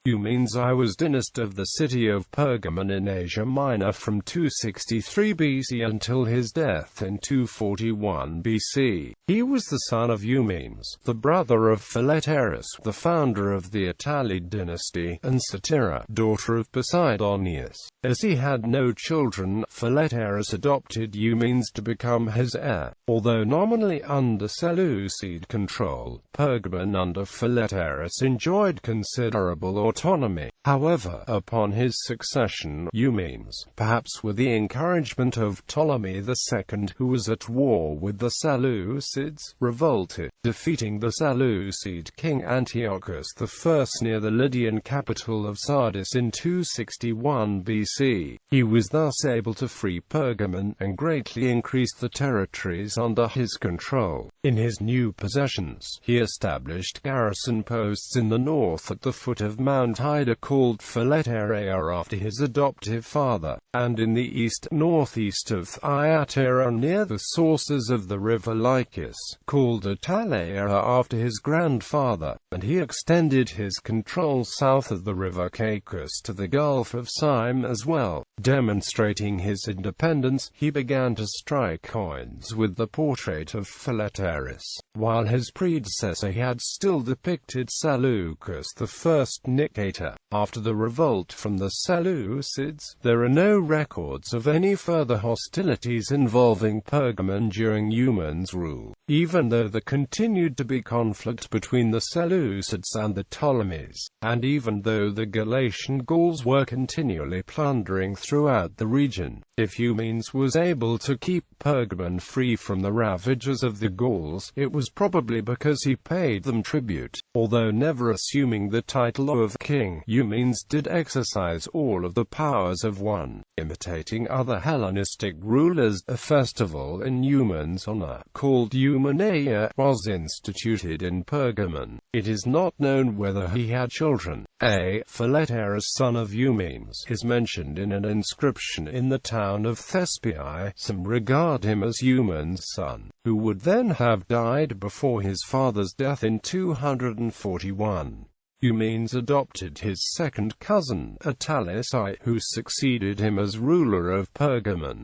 Eumenes I was dynast of the city of Pergamon in Asia Minor from 263 BC until his death in 241 BC. He was the son of Eumenes, the brother of Philetaerus, the founder of the Attalid dynasty, and Satyra, daughter of Poseidonius. As he had no children, Philetaerus adopted Eumenes to become his heir. Although nominally under Seleucid control, Pergamon under Philetaerus enjoyed considerable autonomy. However, upon his succession, Eumenes, perhaps with the encouragement of Ptolemy II, who was at war with the Seleucids, revolted, defeating the Seleucid king Antiochus I near the Lydian capital of Sardis in 261 BC. He was thus able to free Pergamon, and greatly increased the territories under his control. In his new possessions, he established garrison posts in the north at the foot of Mount Ida called Philetaerus after his adoptive father, and in the east-northeast of Thyatira near the sources of the river Lycus, called Attalid after his grandfather, and he extended his control south of the river Caicus to the Gulf of Syme as well. Demonstrating his independence, he began to strike coins with the portrait of Philetaerus, while his predecessor had still depicted Seleucus I Nicator. After the revolt from the Seleucids, there are no records of any further hostilities involving Pergamon during Eumenes' rule, even though there continued to be conflict between the Seleucids and the Ptolemies, and even though the Galatian Gauls were continually plundering throughout the region. If Eumenes was able to keep Pergamon free from the ravages of the Gauls, it was probably because he paid them tribute. Although never assuming the title of king, Eumenes did exercise all of the powers of one. Imitating other Hellenistic rulers, a festival in Eumenes' honor, called Eumenes I, was instituted in Pergamon. It is not known whether he had children. Philetaerus, son of Eumenes, is mentioned in an inscription in the town of Thespiae. Some regard him as Eumenes' son, who would then have died before his father's death in 241. Eumenes adopted his second cousin, Attalid I, who succeeded him as ruler of Pergamon.